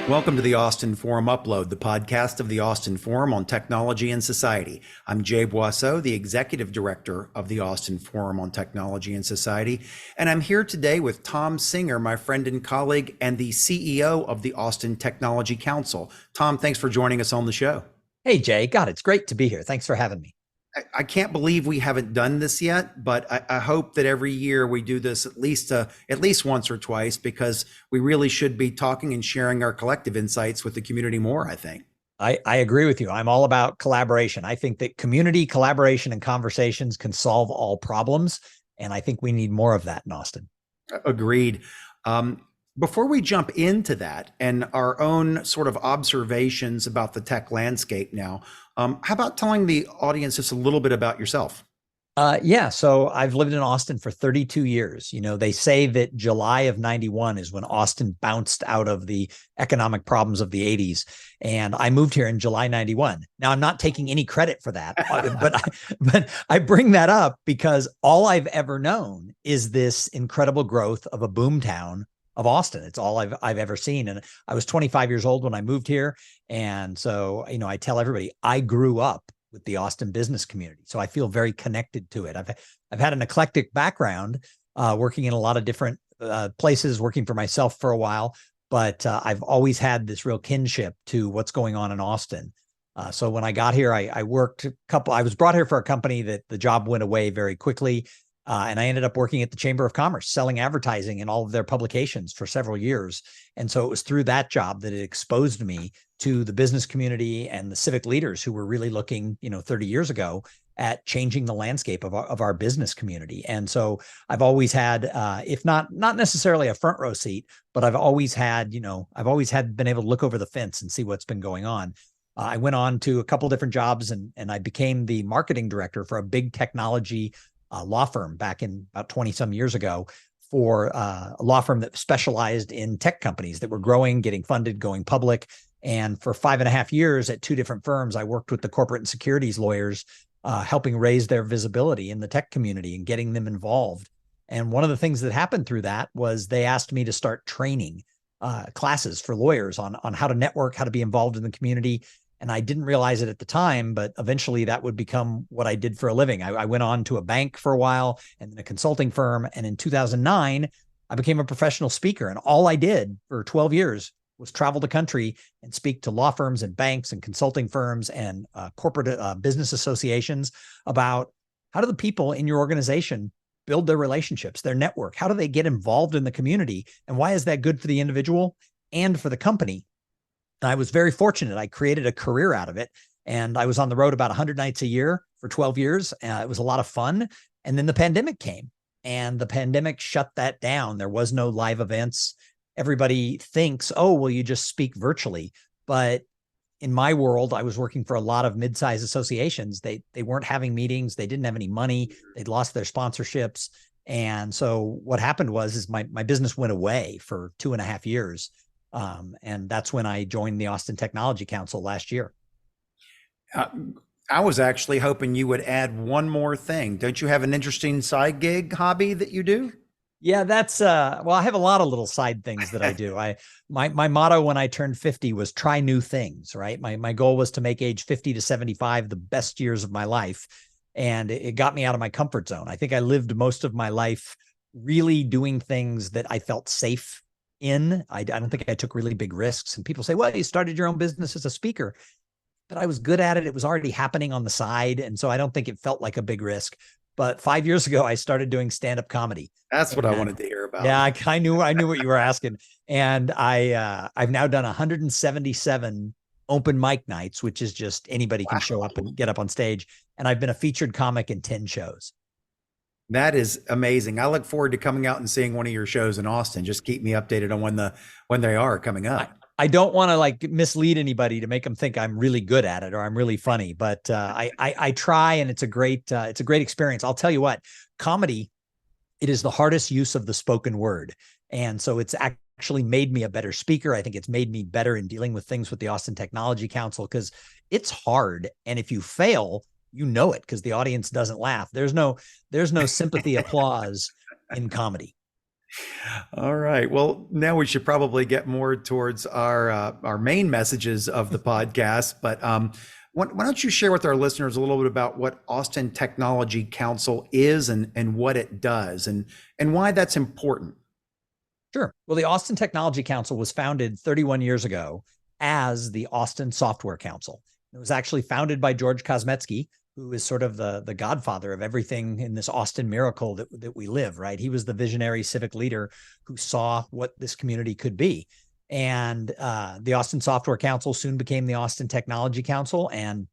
Welcome to the Austin Forum Upload, the podcast of the Austin Forum on Technology and Society. I'm Jay Boisseau, the Executive Director of the Austin Forum on Technology and Society, and I'm here today with Tom Singer, my friend and colleague, and the CEO of the Austin Technology Council. Tom, thanks for joining us on the show. Hey, Jay. God, it's great to be here. Thanks for having me. I can't believe we haven't done this yet, but I hope that every year we do this at least once or twice, because we really should be talking and sharing our collective insights with the community more, I think. I agree with you. I'm all about collaboration. I think that community collaboration and conversations can solve all problems. And I think we need more of that in Austin. Agreed. Before we jump into that and our own sort of observations about the tech landscape now, how about telling the audience just a little bit about yourself? Yeah, so I've lived in Austin for 32 years. You know, they say that July of 91 is when Austin bounced out of the economic problems of the 80s. And I moved here in July 91. Now, I'm not taking any credit for that, but I bring that up because all I've ever known is this incredible growth of a boomtown of Austin. It's all I've ever seen. And I was 25 years old when I moved here. And so, you know, I tell everybody I grew up with the Austin business community. So I feel very connected to it. I've had an eclectic background, working in a lot of different places, working for myself for a while, but I've always had this real kinship to what's going on in Austin. So when I got here, I was brought here for a company that the job went away very quickly. And I ended up working at the Chamber of Commerce, selling advertising in all of their publications for several years. And so it was through that job that it exposed me to the business community and the civic leaders who were really looking, 30 years ago at changing the landscape of our business community. And so I've always had, if not necessarily a front row seat, but I've always had been able to look over the fence and see what's been going on. I went on to a couple different jobs and I became the marketing director for a big technology law firm back in about 20 some years ago, for a law firm that specialized in tech companies that were growing, getting funded, going public. And for 5.5 years at two different firms, I worked with the corporate and securities lawyers, helping raise their visibility in the tech community and getting them involved. And one of the things that happened through that was they asked me to start training classes for lawyers on how to network, how to be involved in the community. And I didn't realize it at the time, but eventually that would become what I did for a living. I went on to a bank for a while and then a consulting firm. And in 2009, I became a professional speaker. And all I did for 12 years was travel the country and speak to law firms and banks and consulting firms and corporate business associations about how do the people in your organization build their relationships, their network? How do they get involved in the community? And why is that good for the individual and for the company? And I was very fortunate. I created a career out of it. And I was on the road about 100 nights a year for 12 years. It was a lot of fun. And then the pandemic came and the pandemic shut that down. There was no live events. Everybody thinks, oh, well, you just speak virtually. But in my world, I was working for a lot of mid-sized associations. They weren't having meetings. They didn't have any money. They'd lost their sponsorships. And so what happened was my business went away for 2.5 years. And that's when I joined the Austin Technology Council last year. I was actually hoping you would add one more thing. Don't you have an interesting side gig hobby that you do? Yeah, that's well, I have a lot of little side things that I do. My motto when I turned 50 was try new things, right? My goal was to make age 50 to 75 the best years of my life. And it got me out of my comfort zone. I think I lived most of my life really doing things that I felt safe in. I don't think I took really big risks. And people say, well, you started your own business as a speaker, but I was good at it. It was already happening on the side. And so I don't think it felt like a big risk. But 5 years ago, I started doing stand-up comedy. That's what I wanted to hear about. Yeah, I knew what you were asking. And I've now done 177 open mic nights, which is just anybody can show up and get up on stage. And I've been a featured comic in 10 shows. That is amazing. I look forward to coming out and seeing one of your shows in Austin. Just keep me updated on when they are coming up. I don't want to like mislead anybody to make them think I'm really good at it or I'm really funny, but I try, and it's a great experience. I'll tell you what, comedy, it is the hardest use of the spoken word. And so it's actually made me a better speaker. I think it's made me better in dealing with things with the Austin Technology Council, because it's hard. And if you fail, you know it, because the audience doesn't laugh. There's no sympathy applause in comedy. All right. Well, now we should probably get more towards our main messages of the podcast. But why don't you share with our listeners a little bit about what Austin Technology Council is and what it does and why that's important? Sure. Well, the Austin Technology Council was founded 31 years ago as the Austin Software Council. It was actually founded by George Kosmetsky, who is sort of the godfather of everything in this Austin miracle that we live, right? He was the visionary civic leader who saw what this community could be. And the Austin Software Council soon became the Austin Technology Council. And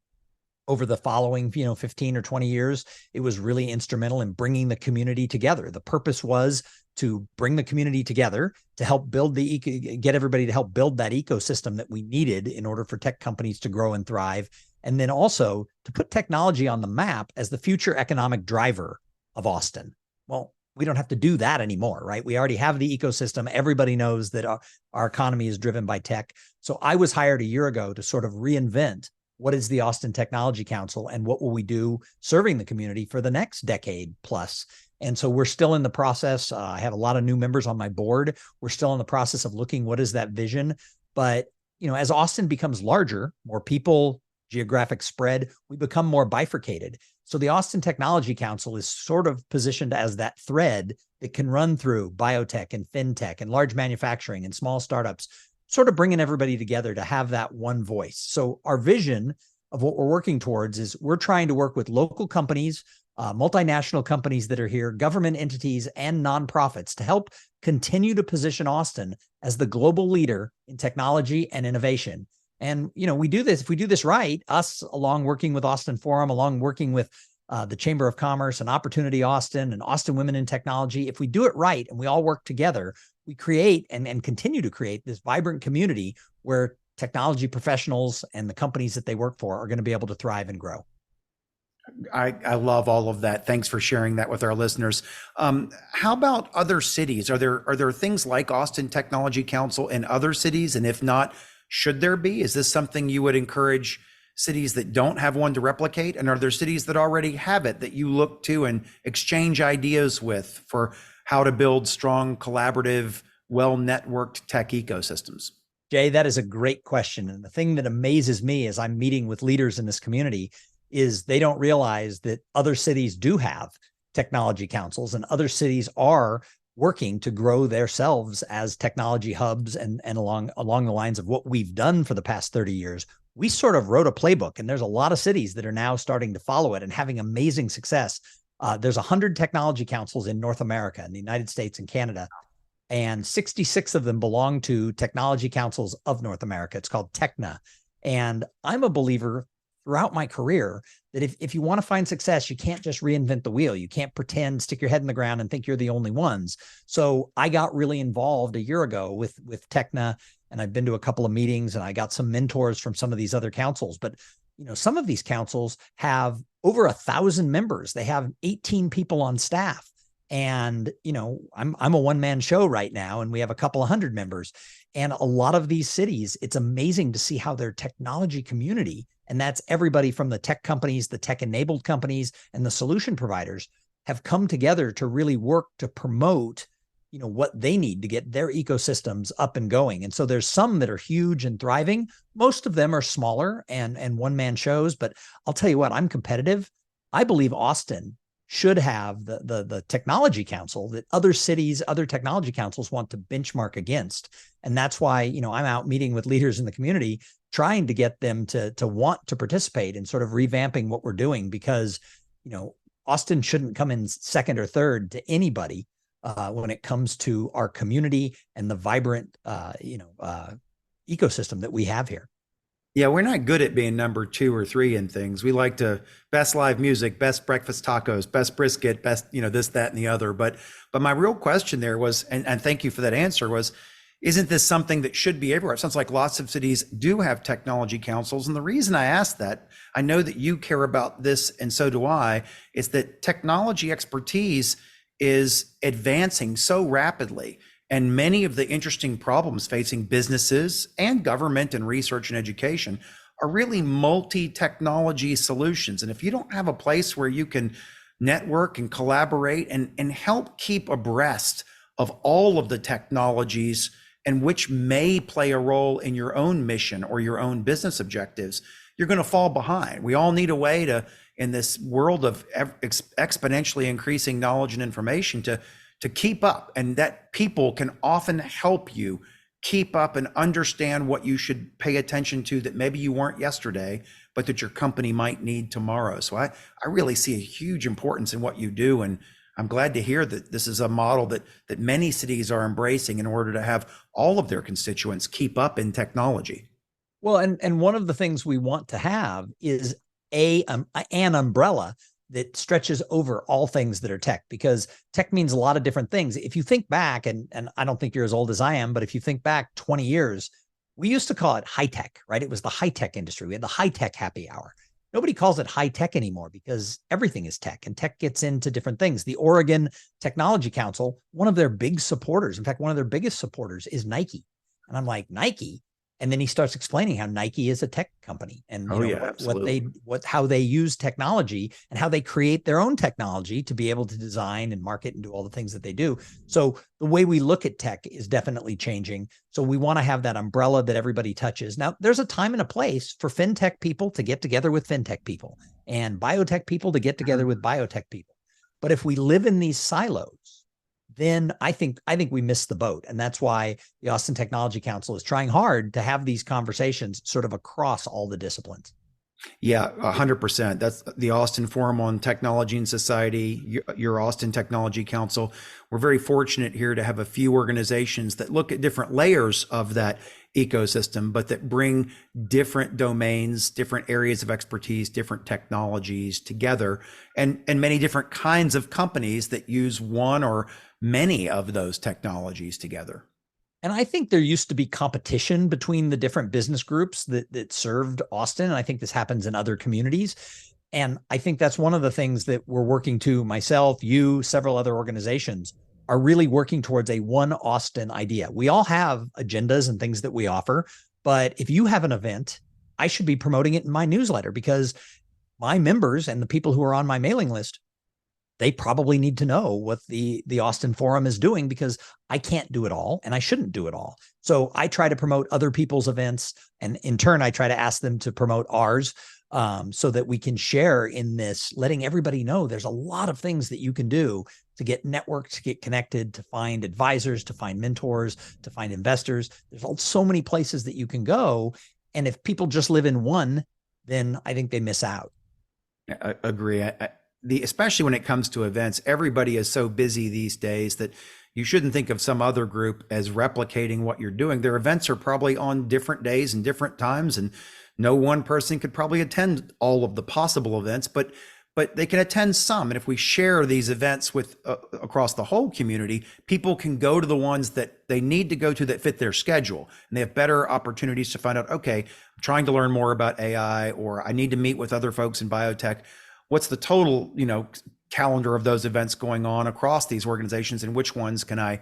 over the following 15 or 20 years, it was really instrumental in bringing the community together. The purpose was to bring the community together to help build get everybody to help build that ecosystem that we needed in order for tech companies to grow and thrive. And then also to put technology on the map as the future economic driver of Austin. Well, we don't have to do that anymore, right? We already have the ecosystem. Everybody knows that our economy is driven by tech. So I was hired a year ago to sort of reinvent what is the Austin Technology Council and what will we do serving the community for the next decade plus. And so we're still in the process. I have a lot of new members on my board. We're still in the process of looking what is that vision. But as Austin becomes larger, more people, geographic spread, we become more bifurcated. So the Austin Technology Council is sort of positioned as that thread that can run through biotech and fintech and large manufacturing and small startups, sort of bringing everybody together to have that one voice. So our vision of what we're working towards is we're trying to work with local companies, multinational companies that are here, government entities, and nonprofits to help continue to position Austin as the global leader in technology and innovation. And, we do this, if we do this right, us along working with Austin Forum, along working with the Chamber of Commerce and Opportunity Austin and Austin Women in Technology, if we do it right and we all work together, we create and continue to create this vibrant community where technology professionals and the companies that they work for are going to be able to thrive and grow. I love all of that. Thanks for sharing that with our listeners. How about other cities? Are there things like Austin Technology Council in other cities? And if not, should there be? Is this something you would encourage cities that don't have one to replicate? And are there cities that already have it that you look to and exchange ideas with for how to build strong, collaborative, well-networked tech ecosystems? Jay, that is a great question. And the thing that amazes me as I'm meeting with leaders in this community is they don't realize that other cities do have technology councils and other cities are working to grow themselves as technology hubs and along the lines of what we've done for the past 30 years. We sort of wrote a playbook, and there's a lot of cities that are now starting to follow it and having amazing success. There's 100 technology councils in North America, in the United States and Canada, and 66 of them belong to Technology Councils of North America. It's called TECNA. And I'm a believer throughout my career that if you want to find success, you can't just reinvent the wheel. You can't pretend, stick your head in the ground and think you're the only ones. So I got really involved a year ago with TECNA, and I've been to a couple of meetings and I got some mentors from some of these other councils. But some of these councils have over 1,000 members. They have 18 people on staff. And, I'm a one-man show right now, and we have a couple of hundred members. And a lot of these cities, it's amazing to see how their technology community, and that's everybody from the tech companies, the tech-enabled companies, and the solution providers, have come together to really work to promote, what they need to get their ecosystems up and going. And so there's some that are huge and thriving. Most of them are smaller and one-man shows. But I'll tell you what, I'm competitive. I believe Austin should have the technology council that other cities, other technology councils want to benchmark against. And that's why, I'm out meeting with leaders in the community, trying to get them to want to participate in sort of revamping what we're doing, because, Austin shouldn't come in second or third to anybody when it comes to our community and the vibrant, ecosystem that we have here. Yeah, we're not good at being number 2 or 3 in things. We like to best live music, best breakfast tacos, best brisket, best, this, that, and the other. But my real question there was, and thank you for that answer, was, isn't this something that should be everywhere? It sounds like lots of cities do have technology councils. And the reason I ask that, I know that you care about this, and so do I, is that technology expertise is advancing so rapidly. And many of the interesting problems facing businesses and government and research and education are really multi-technology solutions. And if you don't have a place where you can network and collaborate and help keep abreast of all of the technologies and which may play a role in your own mission or your own business objectives, you're going to fall behind. We all need a way to, in this world of exponentially increasing knowledge and information, to keep up, and that people can often help you keep up and understand what you should pay attention to that maybe you weren't yesterday, but that your company might need tomorrow. So I really see a huge importance in what you do. And I'm glad to hear that this is a model that many cities are embracing in order to have all of their constituents keep up in technology. Well, and one of the things we want to have is an umbrella that stretches over all things that are tech, because tech means a lot of different things. If you think back, and I don't think you're as old as I am, but if you think back 20 years, we used to call it high tech, right? It was the high tech industry. We had the high tech happy hour. Nobody calls it high tech anymore because everything is tech, and tech gets into different things. The Oregon Technology Council, one of their big supporters, in fact, one of their biggest supporters is Nike. And I'm like, Nike? And then he starts explaining how Nike is a tech company, and how they use technology and how they create their own technology to be able to design and market and do all the things that they do. So the way we look at tech is definitely changing. So we want to have that umbrella that everybody touches. Now, there's a time and a place for fintech people to get together with fintech people and biotech people to get together with biotech people. But if we live in these silos, then I think we missed the boat. And that's why the Austin Technology Council is trying hard to have these conversations sort of across all the disciplines. Yeah, 100%. That's the Austin Forum on Technology and Society, your Austin Technology Council. We're very fortunate here to have a few organizations that look at different layers of that ecosystem, but that bring different domains, different areas of expertise, different technologies together, and many different kinds of companies that use one or many of those technologies together. And I think there used to be competition between the different business groups that served Austin. And I think this happens in other communities. And I think that's one of the things that we're working to, myself, you, several other organizations are really working towards a one Austin idea. We all have agendas and things that we offer, but if you have an event, I should be promoting it in my newsletter, because my members and the people who are on my mailing list, they probably need to know what the Austin Forum is doing, because I can't do it all and I shouldn't do it all. So I try to promote other people's events, and in turn, I try to ask them to promote ours, so that we can share in this, letting everybody know there's a lot of things that you can do to get networked, to get connected, to find advisors, to find mentors, to find investors. There's so many places that you can go. And if people just live in one, then I think they miss out. I agree. Especially when it comes to events, everybody is so busy these days that you shouldn't think of some other group as replicating what you're doing. Their events are probably on different days and different times, and no one person could probably attend all of the possible events, but they can attend some. And if we share these events with across the whole community, people can go to the ones that they need to go to that fit their schedule, and they have better opportunities to find out, okay, I'm trying to learn more about AI, or I need to meet with other folks in biotech. What's the total, calendar of those events going on across these organizations, and which ones can I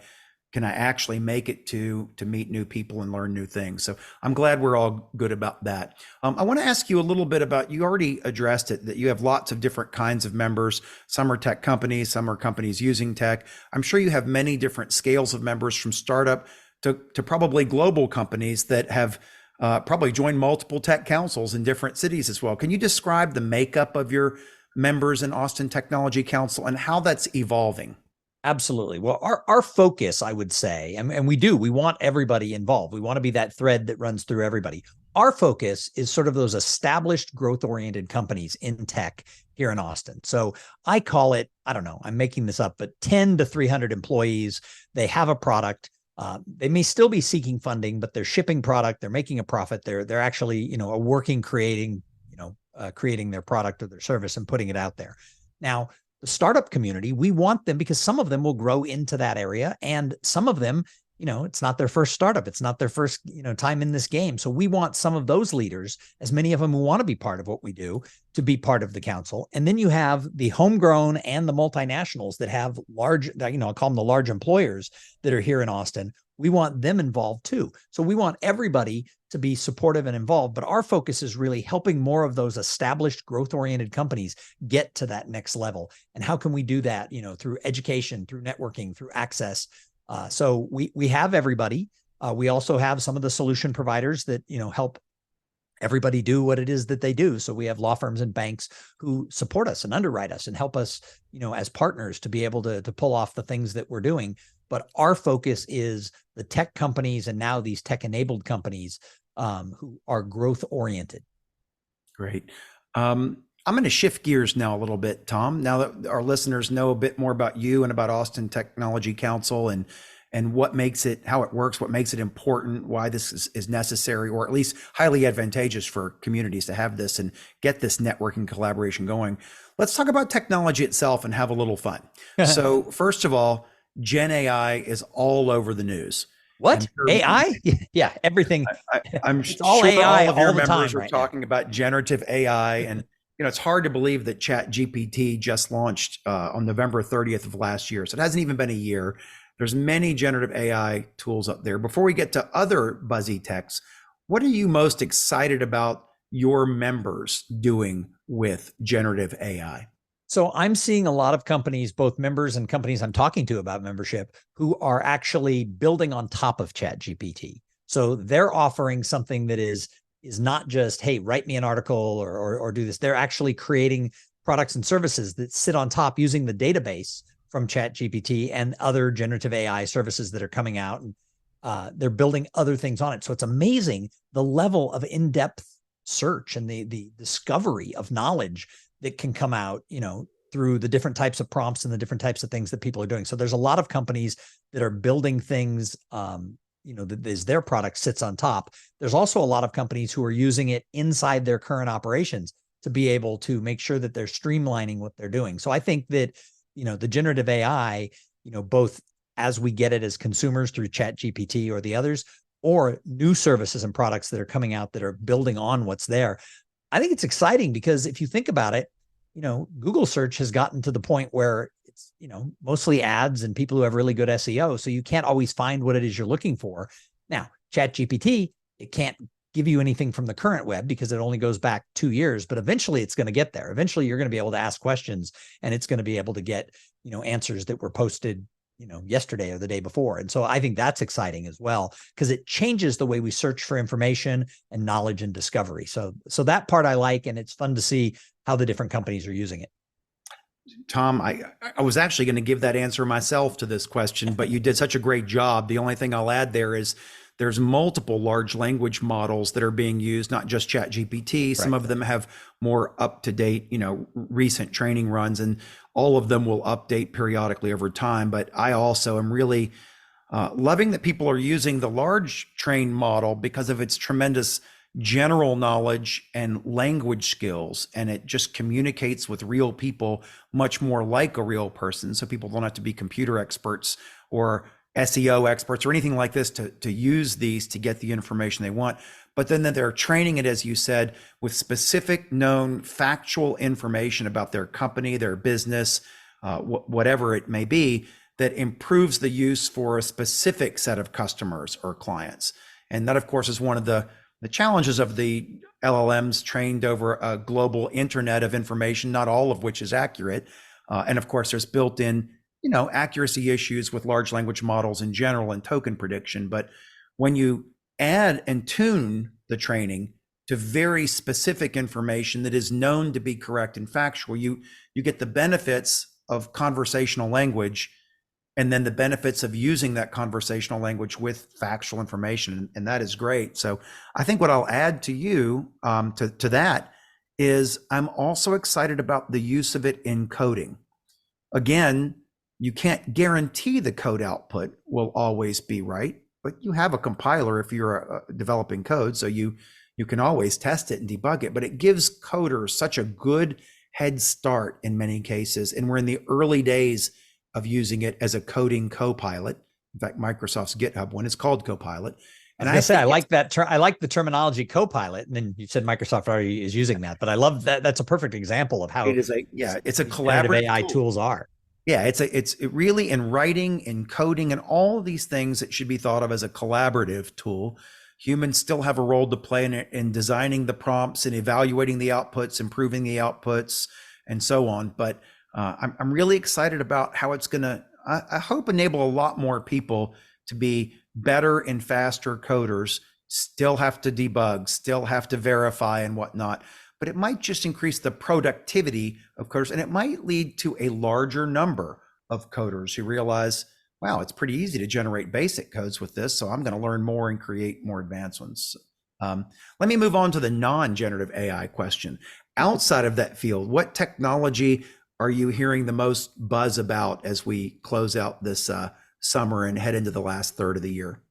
actually make it to meet new people and learn new things? So I'm glad we're all good about that. I want to ask you a little bit about, you already addressed it, that you have lots of different kinds of members. Some are tech companies, some are companies using tech. I'm sure you have many different scales of members, from startup to probably global companies that have probably joined multiple tech councils in different cities as well. Can you describe the makeup of your members in Austin Technology Council and how that's evolving? Absolutely. Well, our focus, I would say, and we want everybody involved. We want to be that thread that runs through everybody. Our focus is sort of those established growth-oriented companies in tech here in Austin. So I call it, I don't know, I'm making this up, but 10 to 300 employees. They have a product. They may still be seeking funding, but they're shipping product. They're making a profit. They're actually, creating their product or their service and putting it out there. Now, the startup community, we want them because some of them will grow into that area, and some of them, it's not their first startup. It's not their first, time in this game. So we want some of those leaders, as many of them who want to be part of what we do, to be part of the council. And then you have the homegrown and the multinationals that have large, I'll call them the large employers that are here in Austin. We want them involved too. So we want everybody to be supportive and involved, but our focus is really helping more of those established growth-oriented companies get to that next level. And how can we do that, through education, through networking, through access, So we have everybody. We also have some of the solution providers that help everybody do what it is that they do. So we have law firms and banks who support us and underwrite us and help us, as partners to be able to pull off the things that we're doing. But our focus is the tech companies and now these tech-enabled companies who are growth oriented. Great. I'm going to shift gears now a little bit, Tom. Now that our listeners know a bit more about you and about Austin Technology Council and what makes it, how it works, what makes it important, why this is necessary, or at least highly advantageous for communities to have this and get this networking collaboration going. Let's talk about technology itself and have a little fun. So first of all, Gen AI is all over the news. What? AI? Yeah, everything. I'm it's sure all AI all of your all the members time are right talking now. about generative AI, and it's hard to believe that ChatGPT just launched on November 30th of last year. So it hasn't even been a year. There's many generative AI tools up there. Before we get to other buzzy techs, what are you most excited about your members doing with generative AI? So I'm seeing a lot of companies, both members and companies I'm talking to about membership, who are actually building on top of ChatGPT. So they're offering something that is not just, hey, write me an article or do this. They're actually creating products and services that sit on top using the database from ChatGPT and other generative AI services that are coming out. And they're building other things on it. So it's amazing the level of in-depth search and the discovery of knowledge that can come out, through the different types of prompts and the different types of things that people are doing. So there's a lot of companies that are building things, that is their product sits on top. There's also a lot of companies who are using it inside their current operations to be able to make sure that they're streamlining what they're doing. So I think that, the generative AI, both as we get it as consumers through ChatGPT or the others, or new services and products that are coming out that are building on what's there, I think it's exciting because if you think about it, Google search has gotten to the point where it's, mostly ads and people who have really good SEO. So you can't always find what it is you're looking for. Now, ChatGPT, it can't give you anything from the current web because it only goes back 2 years, but eventually it's going to get there. Eventually you're going to be able to ask questions and it's going to be able to get, answers that were posted yesterday or the day before. And so I think that's exciting as well, because it changes the way we search for information and knowledge and discovery. So that part I like, and it's fun to see how the different companies are using it. Tom, I was actually going to give that answer myself to this question, but you did such a great job. The only thing I'll add there is there's multiple large language models that are being used, not just ChatGPT. Some of them have more up-to-date, recent training runs, and all of them will update periodically over time. But I also am really loving that people are using the large train model because of its tremendous general knowledge and language skills, and it just communicates with real people much more like a real person. So people don't have to be computer experts or SEO experts or anything like this to use these to get the information they want. But then they're training it, as you said, with specific known factual information about their company, their business, whatever it may be, that improves the use for a specific set of customers or clients. And that, of course, is one of the challenges of the LLMs trained over a global internet of information, not all of which is accurate. And of course, there's built-in, accuracy issues with large language models in general and token prediction. But when you add and tune the training to very specific information that is known to be correct and factual, you get the benefits of conversational language and then the benefits of using that conversational language with factual information. And that is great. So I think what I'll add to you, to that, is I'm also excited about the use of it in coding. Again, you can't guarantee the code output will always be right, but you have a compiler if you're developing code, so you can always test it and debug it. But it gives coders such a good head start in many cases. And we're in the early days of using it as a coding co-pilot. In fact, Microsoft's GitHub one is called Copilot. And I like that term. I like the terminology co-pilot. And then you said Microsoft already is using that, but I love that. That's a perfect example of how it is it's a collaborative AI tools are. Yeah, it's really in writing, in coding, and all of these things, it should be thought of as a collaborative tool. Humans still have a role to play in designing the prompts and evaluating the outputs, improving the outputs, and so on. But I'm really excited about how it's going to I hope enable a lot more people to be better and faster coders, still have to debug, still have to verify and whatnot. But it might just increase the productivity of coders, and it might lead to a larger number of coders who realize, wow, it's pretty easy to generate basic codes with this, so I'm going to learn more and create more advanced ones. Let me move on to the non-generative AI question. Outside of that field, what technology are you hearing the most buzz about as we close out this summer and head into the last third of the year?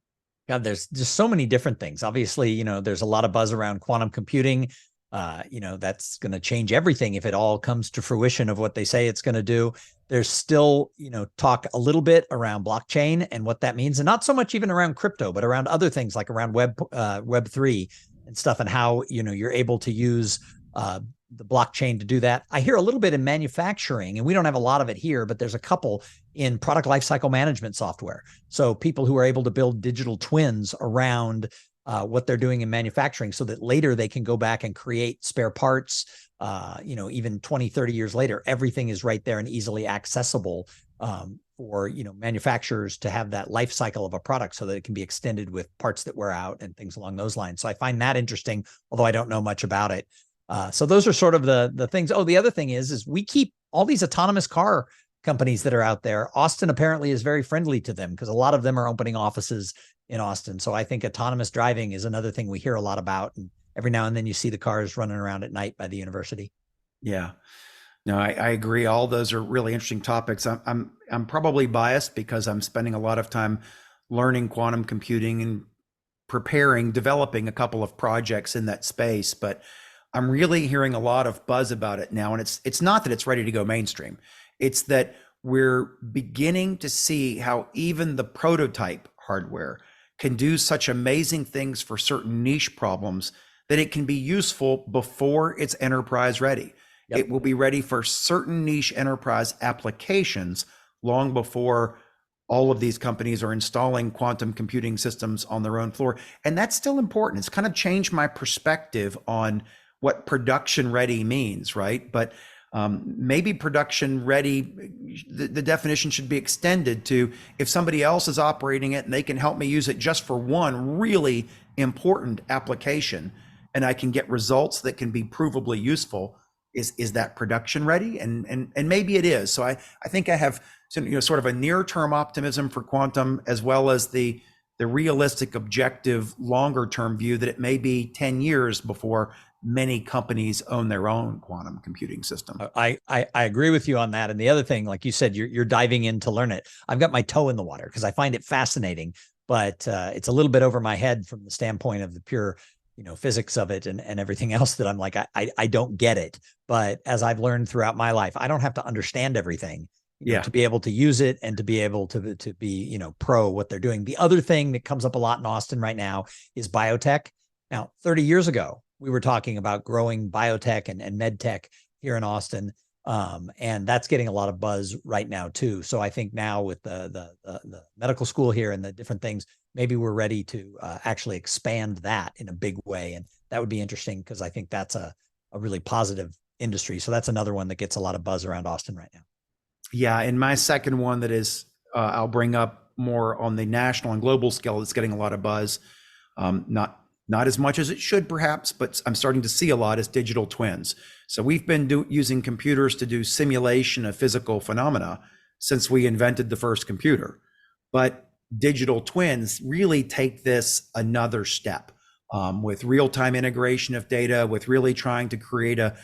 God, there's just so many different things. Obviously, there's a lot of buzz around quantum computing. That's going to change everything if it all comes to fruition of what they say it's going to do. There's still, talk a little bit around blockchain and what that means, and not so much even around crypto, but around other things like around Web3 and stuff, and how, you're able to use the blockchain to do that. I hear a little bit in manufacturing, and we don't have a lot of it here, but there's a couple in product lifecycle management software. So people who are able to build digital twins around what they're doing in manufacturing, so that later they can go back and create spare parts, even 20, 30 years later, everything is right there and easily accessible for, manufacturers to have that life cycle of a product so that it can be extended with parts that wear out and things along those lines. So I find that interesting, although I don't know much about it. So those are sort of the things. Oh, the other thing is we keep all these autonomous car companies that are out there. Austin apparently is very friendly to them because a lot of them are opening offices in Austin. So I think autonomous driving is another thing we hear a lot about. And every now and then you see the cars running around at night by the university. Yeah, no, I agree. All those are really interesting topics. I'm probably biased because I'm spending a lot of time learning quantum computing and developing a couple of projects in that space. But I'm really hearing a lot of buzz about it now. And it's not that it's ready to go mainstream. It's that we're beginning to see how even the prototype hardware can do such amazing things for certain niche problems that it can be useful before it's enterprise ready. Yep. It will be ready for certain niche enterprise applications long before all of these companies are installing quantum computing systems on their own floor. And that's still important. It's kind of changed my perspective on what production ready means, right? But maybe production ready, the definition should be extended to if somebody else is operating it and they can help me use it just for one really important application, and I can get results that can be provably useful. Is that production ready? And maybe it is. So I think I have sort of a near-term optimism for quantum, as well as the realistic, objective, longer-term view that it may be 10 years before many companies own their own quantum computing system. I agree with you on that. And the other thing, like you said, you're diving in to learn it. I've got my toe in the water because I find it fascinating, but it's a little bit over my head from the standpoint of the pure, physics of it and everything else that I'm like, I don't get it. But as I've learned throughout my life, I don't have to understand everything to be able to use it and to be able to be, pro what they're doing. The other thing that comes up a lot in Austin right now is biotech. Now, 30 years ago, we were talking about growing biotech and med tech here in Austin. And that's getting a lot of buzz right now too. So I think now with the medical school here and the different things, maybe we're ready to actually expand that in a big way. And that would be interesting because I think that's a really positive industry. So that's another one that gets a lot of buzz around Austin right now. Yeah. And my second one that is, I'll bring up more on the national and global scale, that's getting a lot of buzz. Not as much as it should perhaps, but I'm starting to see a lot as digital twins. So we've been using computers to do simulation of physical phenomena since we invented the first computer. But digital twins really take this another step with real-time integration of data, with really trying to create a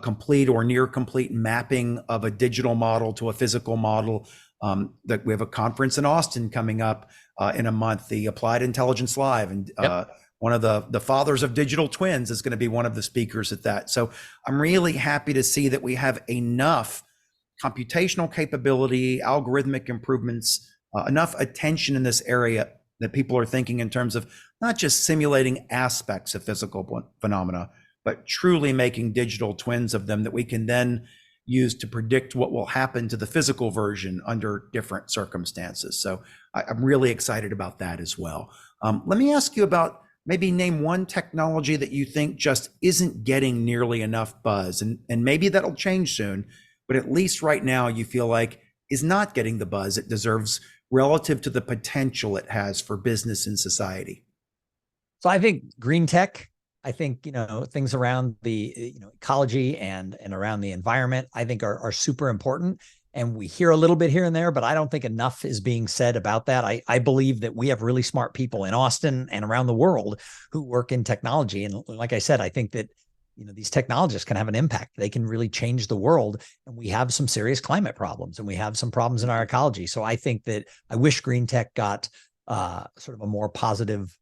complete or near complete mapping of a digital model to a physical model. That we have a conference in Austin coming up in a month, the Applied Intelligence Live, and one of the fathers of digital twins is going to be one of the speakers at that. So I'm really happy to see that we have enough computational capability, algorithmic improvements, enough attention in this area that people are thinking in terms of not just simulating aspects of physical phenomena, but truly making digital twins of them that we can then use to predict what will happen to the physical version under different circumstances. So I'm really excited about that as well. Let me ask you about, maybe name one technology that you think just isn't getting nearly enough buzz, and maybe that'll change soon, but at least right now you feel like is not getting the buzz it deserves relative to the potential it has for business and society? So I think green tech, I think, things around the, ecology and around the environment, I think are super important. And we hear a little bit here and there, but I don't think enough is being said about that. I believe that we have really smart people in Austin and around the world who work in technology. And like I said, I think that, these technologists can have an impact. They can really change the world. And we have some serious climate problems and we have some problems in our ecology. So I think that I wish green tech got sort of a more positive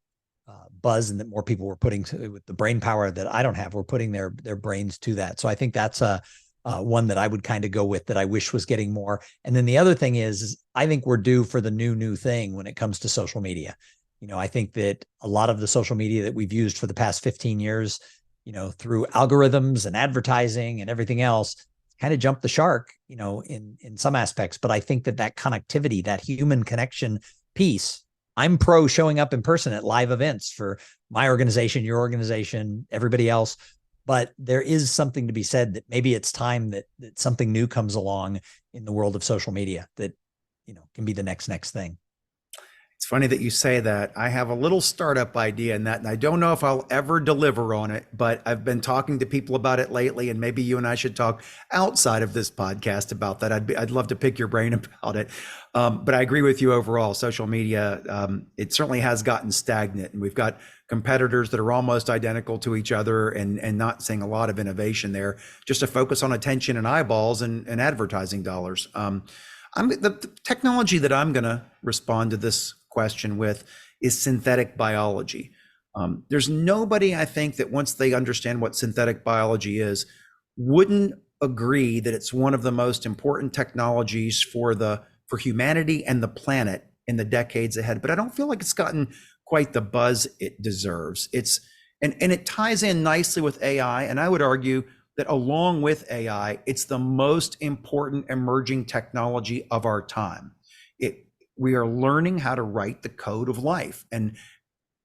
buzz, and that more people were putting with the brain power that I don't have, we're putting their brains to that. So I think that's one that I would kind of go with, that I wish was getting more. And then the other thing is I think we're due for the new thing when it comes to social media. I think that a lot of the social media that we've used for the past 15 years, through algorithms and advertising and everything else, kind of jumped the shark, in some aspects. But I think that connectivity, that human connection piece, I'm pro showing up in person at live events for my organization, your organization, everybody else. But there is something to be said that maybe it's time that something new comes along in the world of social media that, can be the next thing. It's funny that you say that. I have a little startup idea in that, and I don't know if I'll ever deliver on it, but I've been talking to people about it lately, and maybe you and I should talk outside of this podcast about that. I'd love to pick your brain about it. But I agree with you overall. Social media, it certainly has gotten stagnant, and we've got competitors that are almost identical to each other, and not seeing a lot of innovation there, just to focus on attention and eyeballs and advertising dollars. The technology that I'm going to respond to this question with is synthetic biology. There's nobody, I think, that once they understand what synthetic biology is, wouldn't agree that it's one of the most important technologies for humanity and the planet in the decades ahead. But I don't feel like it's gotten quite the buzz it deserves. And it ties in nicely with AI, and I would argue that along with AI, it's the most important emerging technology of our time. We are learning how to write the code of life. And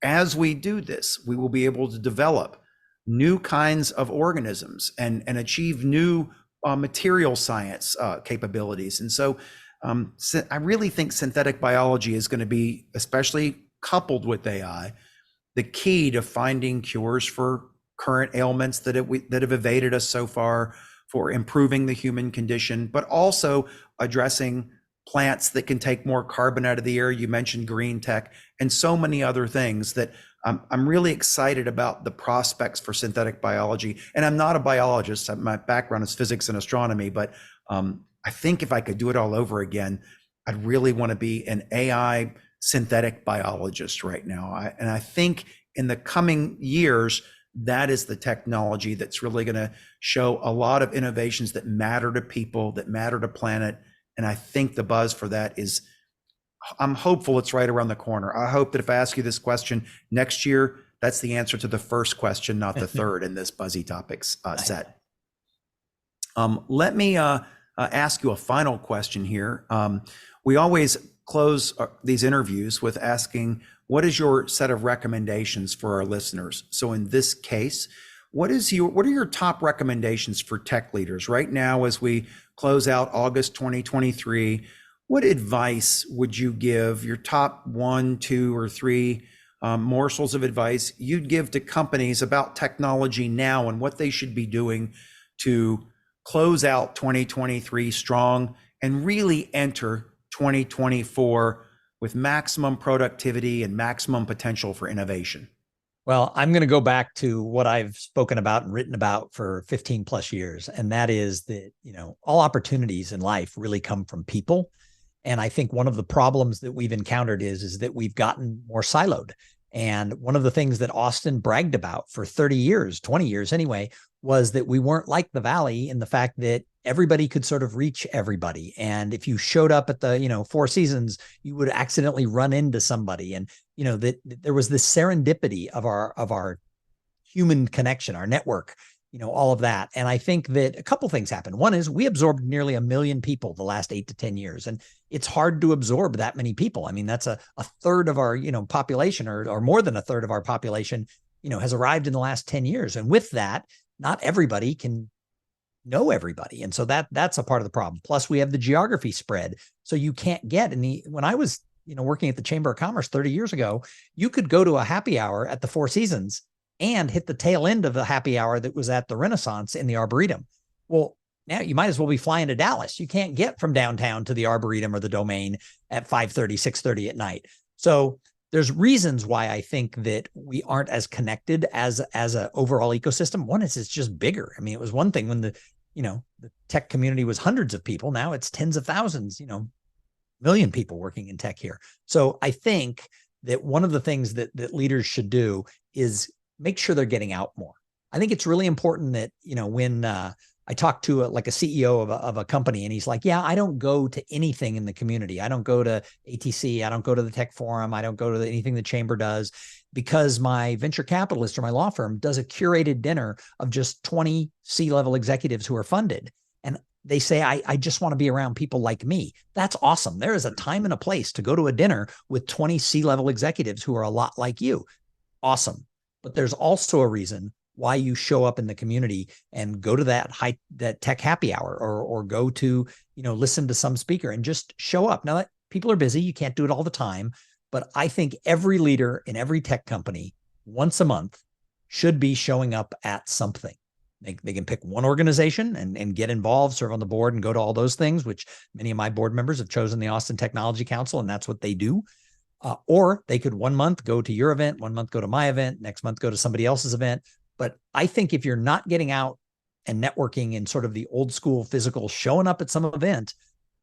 as we do this, we will be able to develop new kinds of organisms and achieve new material science capabilities. And so I really think synthetic biology is going to be, especially coupled with AI, the key to finding cures for current ailments that have evaded us so far, for improving the human condition, but also addressing plants that can take more carbon out of the air. You mentioned green tech and so many other things that I'm really excited about the prospects for synthetic biology. And I'm not a biologist. My background is physics and astronomy, but I think if I could do it all over again, I'd really want to be an AI synthetic biologist right now. And I think in the coming years, that is the technology that's really going to show a lot of innovations that matter to people, that matter to planet. And I think the buzz for that is, I'm hopeful it's right around the corner. I hope that if I ask you this question next year, that's the answer to the first question, not the third in this buzzy topics set. Let me ask you a final question here. We always close these interviews with asking, what is your set of recommendations for our listeners? So in this case, what are your top recommendations for tech leaders right now as we close out August 2023? What advice would you give, your top 1, 2, or 3 morsels of advice you'd give to companies about technology now and what they should be doing to close out 2023 strong and really enter 2024 with maximum productivity and maximum potential for innovation? Well, I'm going to go back to what I've spoken about and written about for 15 plus years. And that is that, all opportunities in life really come from people. And I think one of the problems that we've encountered is that we've gotten more siloed. And one of the things that Austin bragged about for 30 years, 20 years anyway, was that we weren't like the Valley in the fact that everybody could sort of reach everybody. And if you showed up at the, Four Seasons, you would accidentally run into somebody. And, that there was this serendipity of our human connection, our network, all of that. And I think that a couple things happened. One is we absorbed nearly 1 million people the last 8 to 10 years. And it's hard to absorb that many people. I mean, that's a third of our, population or more than a third of our population, has arrived in the last 10 years. And with that, not everybody can know everybody. And so that's a part of the problem. Plus we have the geography spread. So you can't get when I was, working at the Chamber of Commerce 30 years ago, you could go to a happy hour at the Four Seasons and hit the tail end of the happy hour that was at the Renaissance in the Arboretum. Well, now you might as well be flying to Dallas. You can't get from downtown to the Arboretum or the Domain at 5:30, 6:30 at night. So there's reasons why I think that we aren't as connected as an overall ecosystem. One is it's just bigger. I mean, it was one thing when the tech community was hundreds of people. Now it's tens of thousands, million people working in tech here. So I think that one of the things that leaders should do is make sure they're getting out more. I think it's really important that, when I talked to a CEO of a company, and he's like, yeah, I don't go to anything in the community. I don't go to ATC. I don't go to the Tech Forum. I don't go to anything the chamber does, because my venture capitalist or my law firm does a curated dinner of just 20 C-level executives who are funded. And they say, I just want to be around people like me. That's awesome. There is a time and a place to go to a dinner with 20 C-level executives who are a lot like you. Awesome. But there's also a reason why you show up in the community and go to that tech happy hour, or go to, listen to some speaker and just show up. Now, people are busy. You can't do it all the time, but I think every leader in every tech company once a month should be showing up at something. They can pick one organization and get involved, serve on the board, and go to all those things, which many of my board members have chosen the Austin Technology Council, and that's what they do. Or they could 1 month go to your event, 1 month go to my event, next month go to somebody else's event. But I think if you're not getting out and networking in sort of the old school physical, showing up at some event,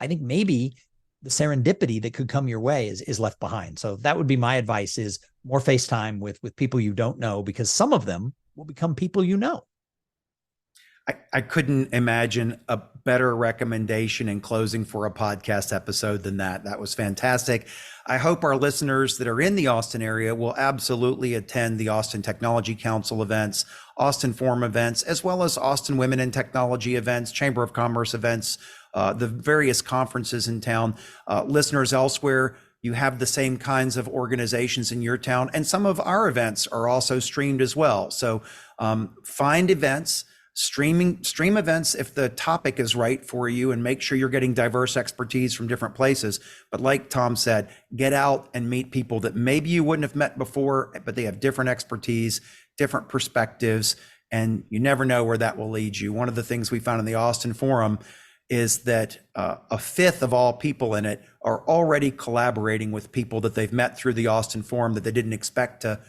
I think maybe the serendipity that could come your way is left behind. So that would be my advice: is more FaceTime with people you don't know, because some of them will become people you know. I couldn't imagine a better recommendation in closing for a podcast episode than that. That was fantastic. I hope our listeners that are in the Austin area will absolutely attend the Austin Technology Council events, Austin Forum events, as well as Austin Women in Technology events, Chamber of Commerce events, the various conferences in town. Listeners elsewhere, you have the same kinds of organizations in your town, and some of our events are also streamed as well. So find events, stream events if the topic is right for you, and make sure you're getting diverse expertise from different places. But like Tom said, get out and meet people that maybe you wouldn't have met before, but they have different expertise, different perspectives, and you never know where that will lead you. One of the things we found in the Austin Forum is that a fifth of all people in it are already collaborating with people that they've met through the Austin Forum that they didn't expect to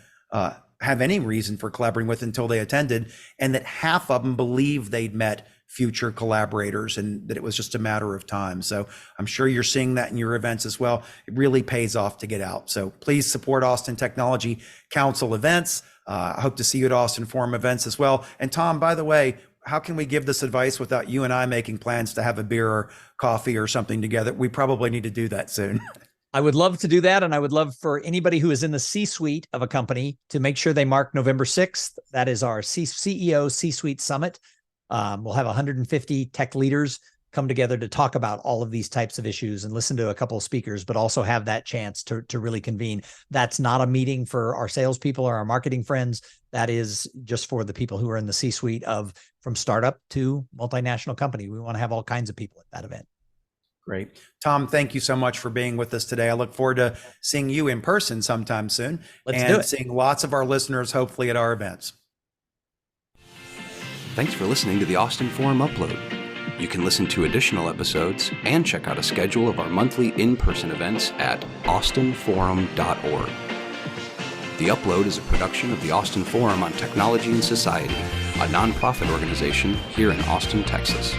have any reason for collaborating with until they attended, and that half of them believe they'd met future collaborators and that it was just a matter of time. So I'm sure you're seeing that in your events as well. It really pays off to get out. So please support Austin Technology Council events. I hope to see you at Austin Forum events as well. And Tom, by the way, how can we give this advice without you and I making plans to have a beer or coffee or something together? We probably need to do that soon. I would love to do that. And I would love for anybody who is in the C-suite of a company to make sure they mark November 6th. That is our CEO C-suite summit. We'll have 150 tech leaders come together to talk about all of these types of issues and listen to a couple of speakers, but also have that chance to really convene. That's not a meeting for our salespeople or our marketing friends. That is just for the people who are in the C-suite from startup to multinational company. We want to have all kinds of people at that event. Great. Tom, thank you so much for being with us today. I look forward to seeing you in person sometime soon. Let's do it. Seeing lots of our listeners, hopefully, at our events. Thanks for listening to the Austin Forum Upload. You can listen to additional episodes and check out a schedule of our monthly in-person events at austinforum.org. The Upload is a production of the Austin Forum on Technology and Society, a nonprofit organization here in Austin, Texas.